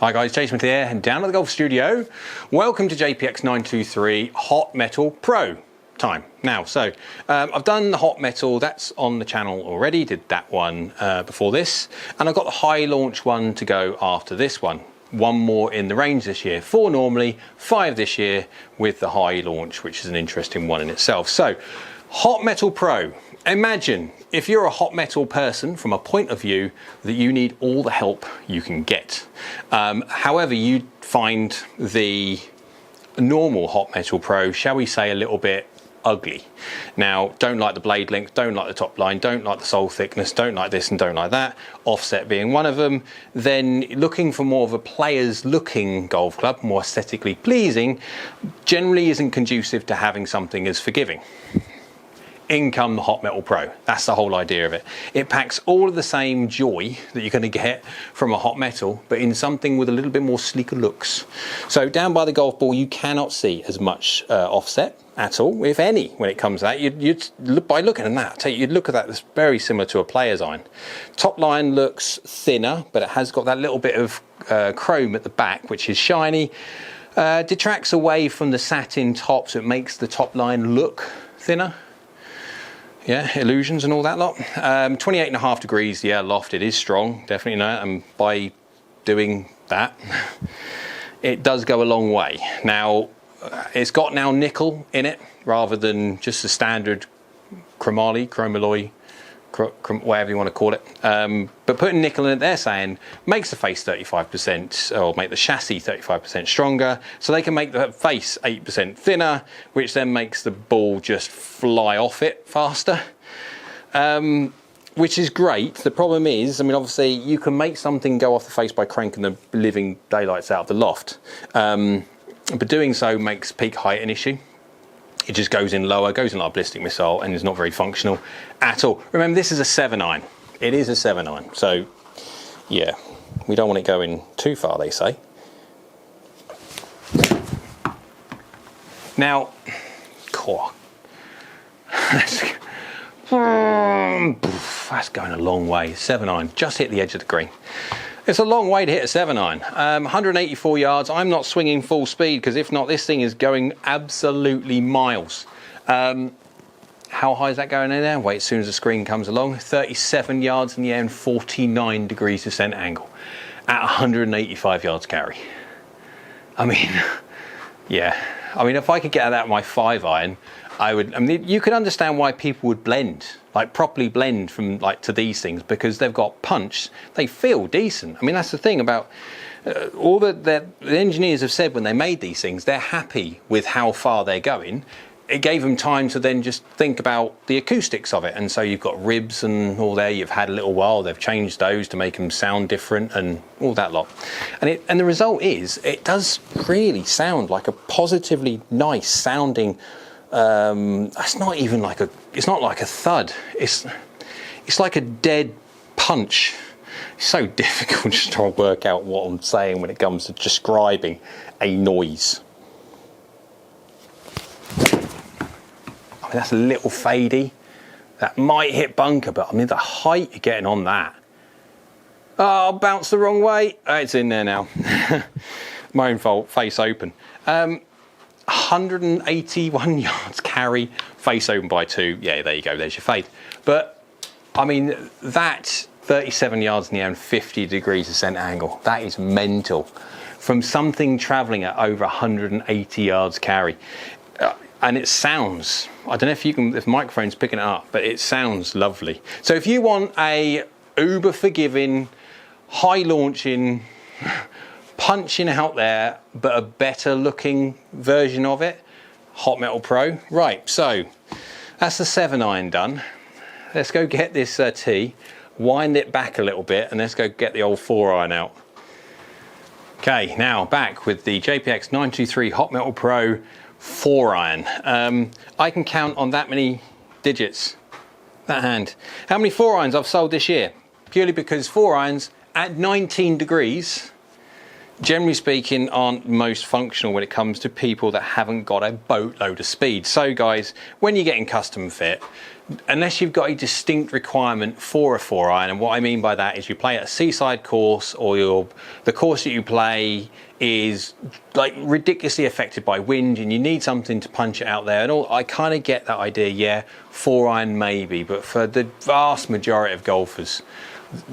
Hi guys, Jason Smith here, down at the golf studio. Welcome to JPX923 Hot Metal Pro time. Now, so I've done the hot metal, that's on the channel already, did that one before this, and I've got the high launch one to go after this one. One more in the range this year, 4 normally, 5 this year with the high launch, which is an interesting one in itself. So, Hot Metal Pro. Imagine if you're a hot metal person from a point of view that you need all the help you can get. However, you find the normal Hot Metal Pro, shall we say, a little bit ugly. Now, don't like the blade length, don't like the top line, don't like the sole thickness, don't like this and don't like that, offset being one of them, then looking for more of a player's looking golf club, more aesthetically pleasing, generally isn't conducive to having something as forgiving. In come the Hot Metal Pro. That's the whole idea of it. It packs all of the same joy that you're going to get from a hot metal, but in something with a little bit more sleeker looks. So down by the golf ball, you cannot see as much offset at all, if any, when it comes to that. You'd look, by looking at that, you'd look at that, it's very similar to a player's iron. Top line looks thinner, but it has got that little bit of chrome at the back, which is shiny. Detracts away from the satin top, so it makes the top line look thinner. Yeah, illusions and all that lot. 28.5 degrees, yeah, lofted is strong, definitely know. And by doing that, it does go a long way. Now, it's got now nickel in it rather than just the standard chromalloy, whatever you want to call it. But putting nickel in it, they're saying, makes the face 35%, or make the chassis 35% stronger, so they can make the face 8% thinner, which then makes the ball just fly off it faster. Which is great. The problem is, I mean, obviously, you can make something go off the face by cranking the living daylights out of the loft. But doing so makes peak height an issue. It just goes in lower, goes in like a ballistic missile, and is not very functional at all. Remember, this is a 7-iron. It is a 7-iron. So, yeah, we don't want it going too far, they say. Now, that's going a long way. 7-iron, just hit the edge of the green. It's a long way to hit a 7-iron. 184 yards. I'm not swinging full speed because if not, this thing is going absolutely miles. How high is that going in there? Wait, as soon as the screen comes along. 37 yards in the air and 49 degrees descent angle at 185 yards carry. I mean, yeah. I mean, if I could get that with my 5-iron, I would. I mean, you could understand why people would blend, like properly blend from like to these things, because they've got punch. They feel decent. I mean, that's the thing about all that the engineers have said when they made these things. They're happy with how far they're going. It gave them time to then just think about the acoustics of it. And so you've got ribs and all there. You've had a little while. They've changed those to make them sound different and all that lot. And the result is it does really sound like a positively nice sounding. It's not even like it's not like a thud. It's like a dead punch. It's so difficult just to work out what I'm saying when it comes to describing a noise. I mean, that's a little fadey. That might hit bunker, but I mean the height you're getting on that. Oh, bounced the wrong way. Oh, it's in there now. My own fault, face open. 181 yards carry, face open by 2. Yeah, there you go, there's your fade. But, I mean, that 37 yards in the air and 50 degrees descent angle, that is mental. From something travelling at over 180 yards carry. And it sounds, I don't know if the microphone's picking it up, but it sounds lovely. So if you want a uber forgiving, high launching, punching out there, but a better looking version of it, Hot Metal Pro. Right, so that's the 7-iron done. Let's go get this tee, wind it back a little bit, and let's go get the old 4-iron out. Okay, now back with the JPX923 Hot Metal Pro 4-iron. I can count on that many digits, that hand. How many 4-irons I've sold this year? Purely because 4-irons at 19 degrees, generally speaking, aren't most functional when it comes to people that haven't got a boatload of speed. So guys, when you're getting custom fit, unless you've got a distinct requirement for a 4-iron, and what I mean by that is you play at a seaside course, or the course that you play is like ridiculously affected by wind and you need something to punch it out there, and all, I kind of get that idea, yeah, 4-iron maybe, but for the vast majority of golfers,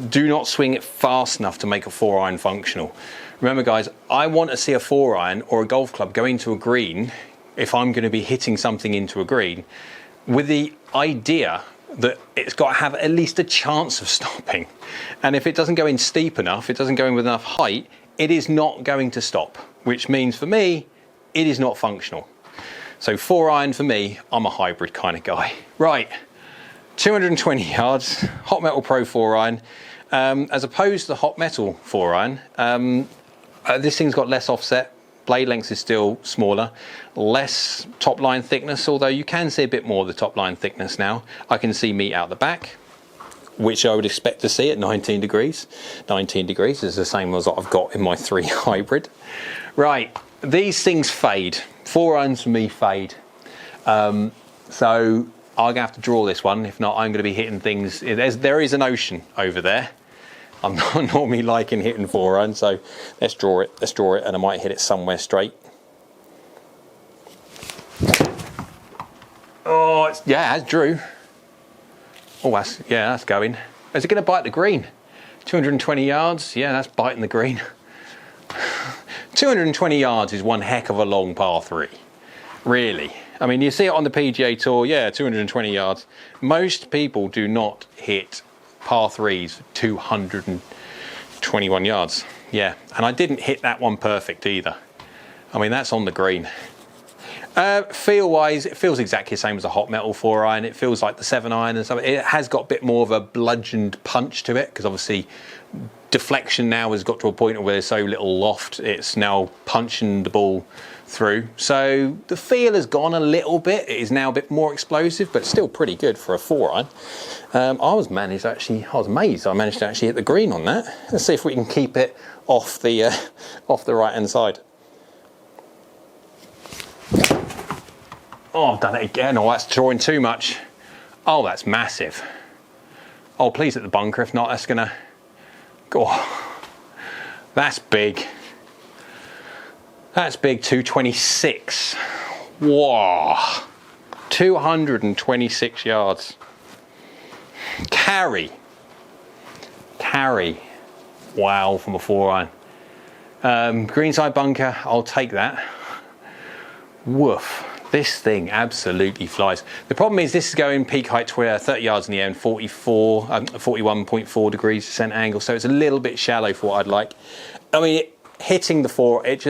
do not swing it fast enough to make a 4-iron functional. Remember guys, I want to see a 4-iron or a golf club go into a green, if I'm going to be hitting something into a green, with the idea that it's got to have at least a chance of stopping. And if it doesn't go in steep enough, it doesn't go in with enough height, it is not going to stop, which means for me, it is not functional. So 4-iron for me, I'm a hybrid kind of guy. Right, 220 yards, Hot Metal Pro 4-iron. As opposed to the Hot Metal 4-iron, this thing's got less offset, blade length is still smaller, less top line thickness, although you can see a bit more of the top line thickness now. I can see meat out the back, which I would expect to see at 19 degrees. 19 degrees is the same as what I've got in my 3 hybrid. Right, these things fade. 4-irons for me fade. So I'm gonna have to draw this one. If not, I'm gonna be hitting things. There is an ocean over there. I'm not normally liking hitting 4-iron, so let's draw it, and I might hit it somewhere straight. Oh, yeah, that's drew. Oh, that's going. Is it going to bite the green? 220 yards, yeah, that's biting the green. 220 yards is one heck of a long par 3, really. I mean, you see it on the PGA Tour, yeah, 220 yards. Most people do not hit par 3s 221 yards. Yeah, and I didn't hit that one perfect either. I mean, that's on the green. Feel wise, it feels exactly the same as a Hot Metal 4-iron. It feels like the 7-iron and stuff. It has got a bit more of a bludgeoned punch to it, because obviously deflection now has got to a point where there's so little loft, it's now punching the ball through. So the feel has gone a little bit. It is now a bit more explosive, but still pretty good for a 4-iron. I was amazed I managed to actually hit the green on that. Let's see if we can keep it off the right hand side. Oh, I've done it again. Oh, that's drawing too much. Oh, that's massive. Oh, please hit the bunker. If not, that's gonna go. That's big. That's big. 226. Whoa. 226 yards. Carry. Wow, from a 4-iron. Greenside bunker, I'll take that. Woof. This thing absolutely flies. The problem is this is going peak height 30 yards in the air and 41.4 degrees descent angle, so it's a little bit shallow for what I'd like. I mean, hitting the 4, it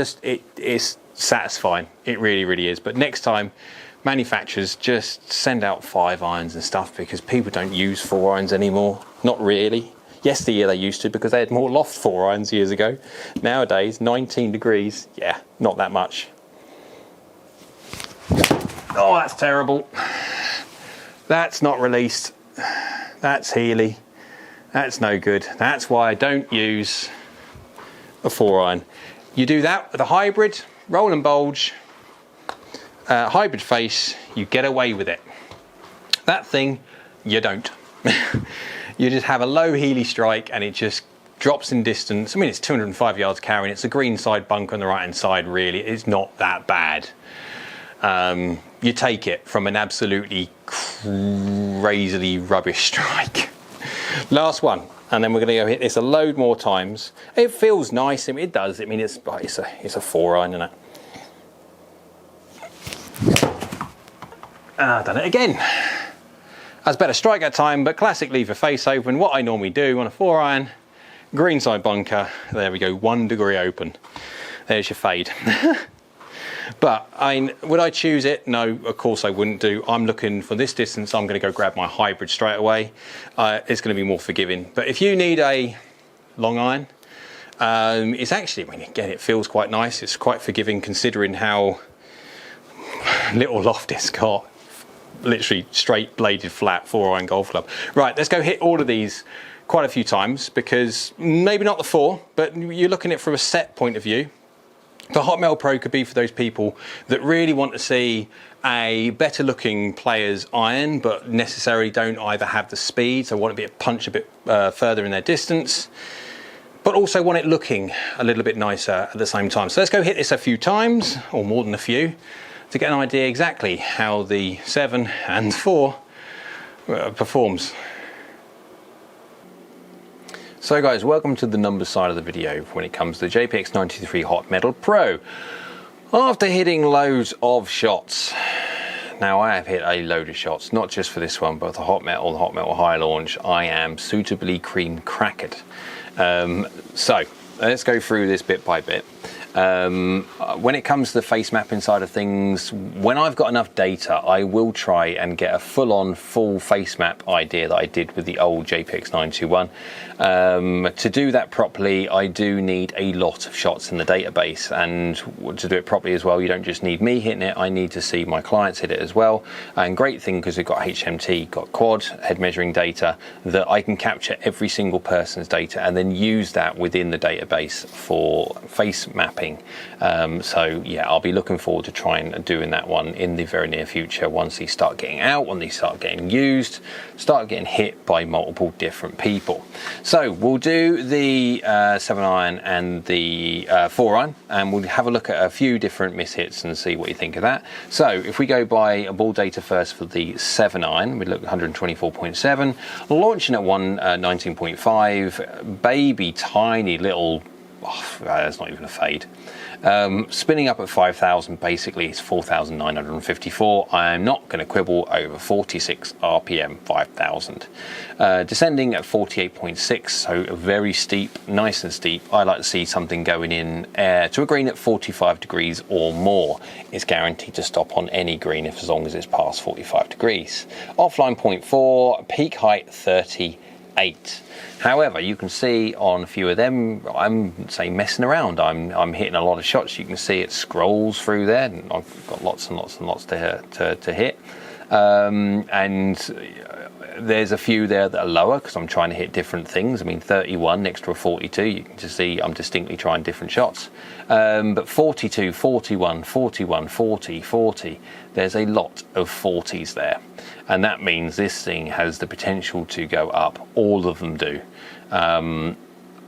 is satisfying. It really, really is. But next time, manufacturers just send out 5-irons and stuff, because people don't use 4-irons anymore. Not really. Yesteryear they used to, because they had more loft 4-irons years ago. Nowadays, 19 degrees, yeah, not that much. Oh, that's terrible. That's not released. That's Healy. That's no good. That's why I don't use a 4-iron. You do that with a hybrid, roll and bulge, hybrid face, you get away with it. That thing, you don't. You just have a low Healy strike and it just drops in distance. I mean, it's 205 yards carrying. It's a green side bunker on the right hand side, really. It's not that bad. You take it from an absolutely crazily rubbish strike. Last one, and then we're going to go hit this a load more times. It feels nice. I mean, it does. I mean, it's a 4-iron, isn't it? I've done it again. That's better strike that time, but classic leave a face open. What I normally do on a 4-iron, greenside bunker. There we go, 1 degree open. There's your fade. But I mean, would I choose it? No, of course I wouldn't do. I'm looking for this distance. I'm going to go grab my hybrid straight away. It's going to be more forgiving. But if you need a long iron, it's actually, I mean, again, it feels quite nice. It's quite forgiving considering how little loft it's got. Literally straight bladed flat 4-iron golf club. Right, let's go hit all of these quite a few times, because maybe not the 4, but you're looking at it from a set point of view. The Hot Metal Pro could be for those people that really want to see a better looking player's iron, but necessarily don't either have the speed, so want to be a punch a bit further in their distance, but also want it looking a little bit nicer at the same time. So let's go hit this a few times, or more than a few, to get an idea exactly how the 7 and 4 performs. So guys, welcome to the numbers side of the video when it comes to the JPX923 Hot Metal Pro. After hitting loads of shots, now I have hit a load of shots, not just for this one, but the Hot Metal High Launch, I am suitably cream crackered. So let's go through this bit by bit. When it comes to the face mapping side of things, when I've got enough data, I will try and get a full face map idea that I did with the old JPX921. To do that properly, I do need a lot of shots in the database, and to do it properly as well, you don't just need me hitting it, I need to see my clients hit it as well. And great thing, because we've got HMT, got quad, head measuring data, that I can capture every single person's data and then use that within the database for face mapping. So yeah, I'll be looking forward to trying and doing that one in the very near future once these start getting out, when they start getting used, start getting hit by multiple different people. So we'll do the 7 iron and the 4 iron, and we'll have a look at a few different mishits and see what you think of that. So if we go by ball data first for the 7 iron, we look at 124.7, launching at 119.5, baby tiny little, that's not even a fade. Spinning up at 5,000, basically it's 4,954. I am not going to quibble over 46 RPM 5,000. Descending at 48.6, so very steep, nice and steep. I like to see something going in to a green at 45 degrees or more. It's guaranteed to stop on any green as long as it's past 45 degrees. Offline 0.4, peak height 38. However, you can see on a few of them, I'm messing around. I'm hitting a lot of shots. You can see it scrolls through there, and I've got lots and lots and lots to hit. And there's a few there that are lower because I'm trying to hit different things. I mean, 31 next to a 42, you can just see I'm distinctly trying different shots. But 42, 41, 41, 40, 40, there's a lot of 40s there. And that means this thing has the potential to go up. All of them do.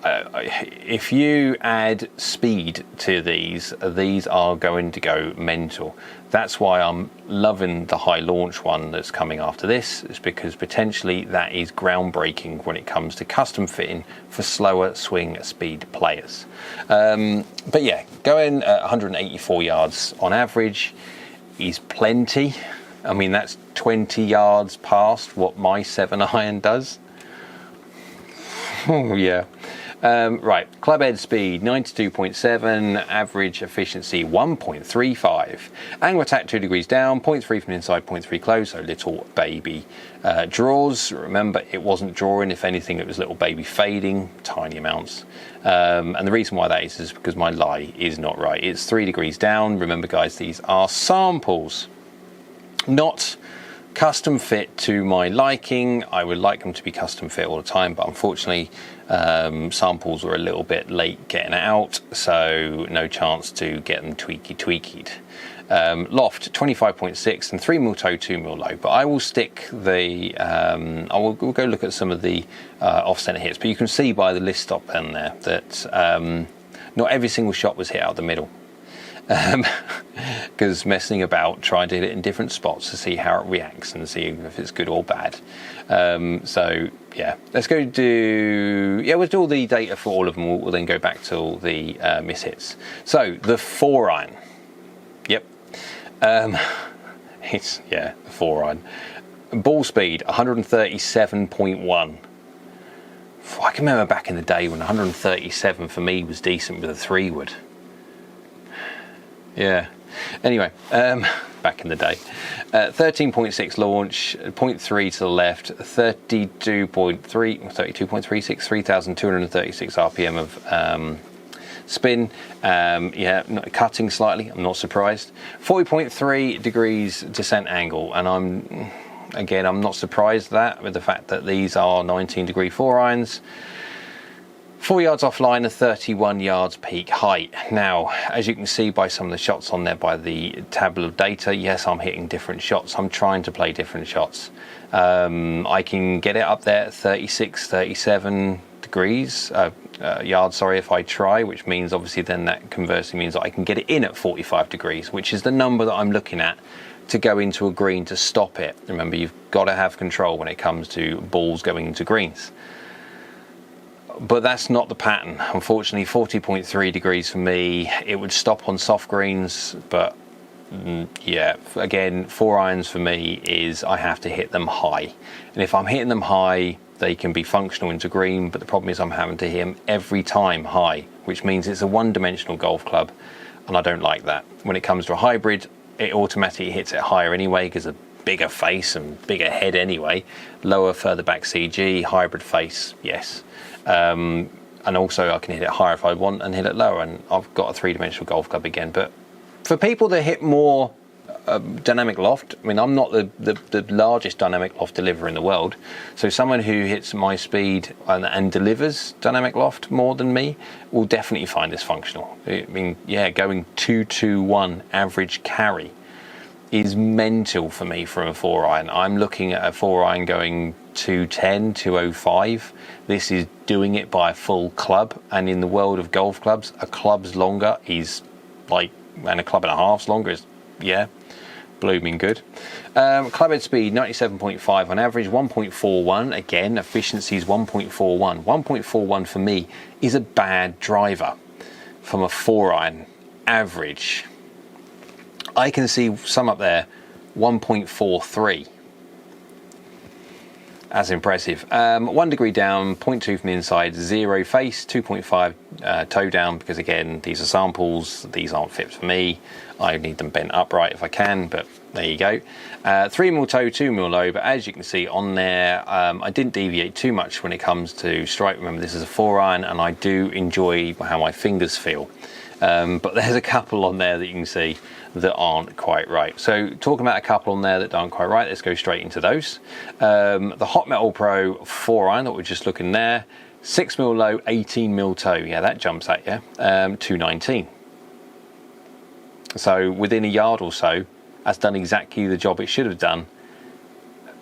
If you add speed to these are going to go mental. That's why I'm loving the high launch one that's coming after this, is because potentially that is groundbreaking when it comes to custom fitting for slower swing speed players. But yeah, going at 184 yards on average is plenty. I mean, that's 20 yards past what my 7 iron does. Oh yeah. Right, club head speed 92.7, average efficiency 1.35, angle attack 2 degrees down, 0.3 from inside, 0.3 close, so little baby draws. Remember, it wasn't drawing, if anything it was little baby fading, tiny amounts. And the reason why that is because my lie is not right. It's 3 degrees down. Remember guys, these are samples, not custom fit to my liking. I would like them to be custom fit all the time, but unfortunately samples were a little bit late getting it out, so no chance to get them tweaked. Loft 25.6 and 3mm toe, 2mm low, but I will stick the we'll go look at some of the off-center hits, but you can see by the list stop in there that not every single shot was hit out the middle. Because messing about, trying to hit it in different spots to see how it reacts and see if it's good or bad. So yeah, let's go do, we'll do all the data for all of them. We'll then go back to all the mishits. So the 4 iron, yep, it's the 4 iron. Ball speed 137.1. I can remember back in the day when 137 for me was decent with a 3-wood. Yeah. Anyway, back in the day. 13.6 launch, 0.3 to the left, 32.36, 3,236 RPM of spin. Cutting slightly, I'm not surprised. 40.3 degrees descent angle, and I'm not surprised that with the fact that these are 19-degree 4 irons. 4 yards offline and 31 yards peak height. Now, as you can see by some of the shots on there by the table of data, yes, I'm hitting different shots. I'm trying to play different shots. I can get it up there at 36, 37 degrees, yards, sorry, if I try, which means obviously then that conversely means that I can get it in at 45 degrees, which is the number that I'm looking at to go into a green to stop it. Remember, you've got to have control when it comes to balls going into greens. But that's not the pattern. Unfortunately, 40.3 degrees for me. It would stop on soft greens, but yeah, again, 4 irons for me is I have to hit them high. And if I'm hitting them high, they can be functional into green, but the problem is I'm having to hit them every time high, which means it's a one-dimensional golf club, and I don't like that. When it comes to a hybrid, it automatically hits it higher anyway because of bigger face and bigger head anyway. Lower, further back CG, hybrid face, yes. And also I can hit it higher if I want and hit it lower, and I've got a three-dimensional golf club again. But for people that hit more dynamic loft, I mean, I'm not the largest dynamic loft deliverer in the world, so someone who hits my speed and delivers dynamic loft more than me will definitely find this functional. I mean, yeah, going 221 average carry is mental for me from a 4 iron. I'm looking at a 4 iron going 210, 205. This is doing it by a full club, and in the world of golf clubs, a club's longer is like, and a club and a half's longer is, yeah, blooming good. Club head speed 97.5 on average, 1.41. Again, efficiency is 1.41. 1.41 for me is a bad driver from a 4 iron average. I can see some up there 1.43. That's impressive. 1 degree down, 0.2 from the inside, 0 face, 2.5 toe down, because again, these are samples, these aren't fit for me. I need them bent upright if I can, but there you go. 3 mil toe, 2 mil low, but as you can see on there, I didn't deviate too much when it comes to strike. Remember, this is a 4 iron, and I do enjoy how my fingers feel. But there's a couple on there that you can see that aren't quite right. So talking about a couple on there that aren't quite right, let's go straight into those. The Hot Metal Pro 4 iron that we're just looking there, 6 mil low, 18 mil toe. Yeah, that jumps at you. 219. So within a yard or so, that's done exactly the job it should have done.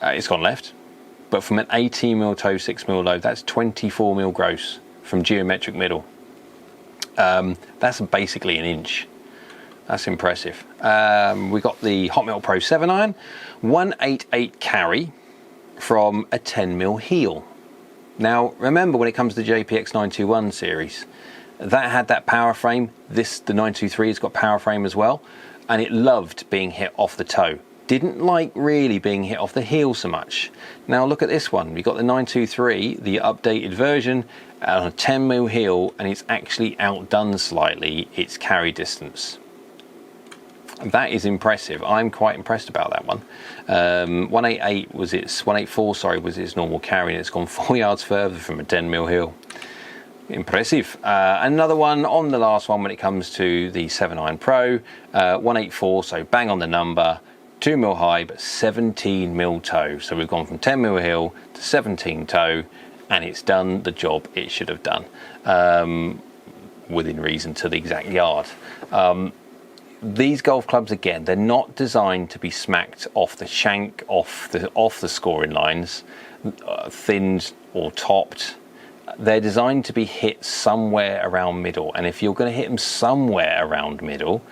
It's gone left. But from an 18 mil toe, 6 mil low, that's 24 mil gross from geometric middle. That's basically an inch. That's impressive. We got the Hot Metal Pro 7 iron, 188 carry from a 10 mil heel. Now remember, when it comes to the JPX921 series, that had that power frame. The 923 has got power frame as well, and it loved being hit off the toe. Didn't like really being hit off the heel so much. Now look at this one. We've got the 923, the updated version, on a 10 mil heel, and it's actually outdone slightly its carry distance. That is impressive. I'm quite impressed about that one. 188 was its 184, sorry, was its normal carry, and it's gone 4 yards further from a 10 mil heel. Impressive. Another one on the last one when it comes to the 7 iron Pro, 184, so bang on the number, 2 mil high, but 17 mil toe. So we've gone from 10 mil heel to 17 toe, and it's done the job it should have done, within reason to the exact yard. These golf clubs, again, they're not designed to be smacked off the shank, off the scoring lines, thinned or topped. They're designed to be hit somewhere around middle, and if you're going to hit them somewhere around middle,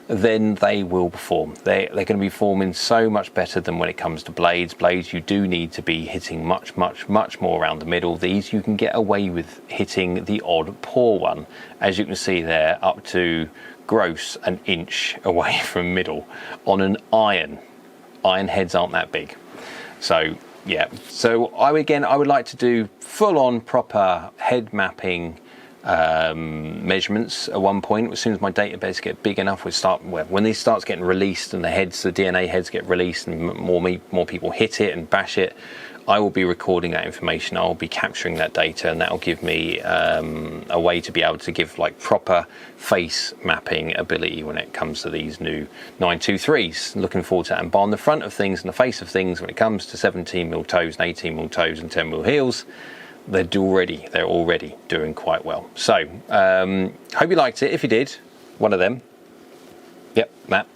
then they will perform. They're going to be performing so much better than when it comes to blades. Blades, you do need to be hitting much more around the middle. These, you can get away with hitting the odd poor one, as you can see there, up to gross an inch away from middle on an iron. Iron heads aren't that big. So yeah, so I would like to do full-on proper head mapping measurements at one point. As soon as my database get big enough, when these starts getting released and the DNA heads get released and more people hit it and bash it, I will be recording that information. I will be capturing that data, and that will give me a way to be able to give like proper face mapping ability when it comes to these new 923s. Looking forward to that. And on the front of things and the face of things, when it comes to 17 mil toes and 18 mil toes and 10 mil heels, they're already doing quite well. So hope you liked it. If you did, one of them. Yep, that.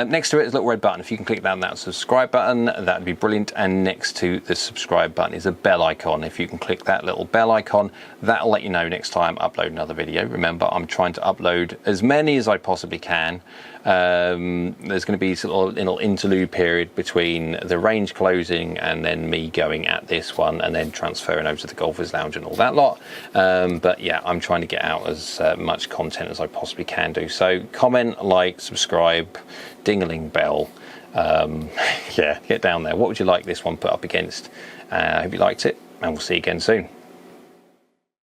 Next to it is a little red button. If you can click that subscribe button, that'd be brilliant. And next to the subscribe button is a bell icon. If you can click that little bell icon, that'll let you know next time I upload another video. Remember, I'm trying to upload as many as I possibly can. There's going to be a little interlude period between the range closing and then me going at this one and then transferring over to the Golfers Lounge and all that lot. But yeah, I'm trying to get out as much content as I possibly can do. So comment, like, subscribe, ding-a-ling bell. Yeah, get down there. What would you like this one put up against? I hope you liked it, and we'll see you again soon.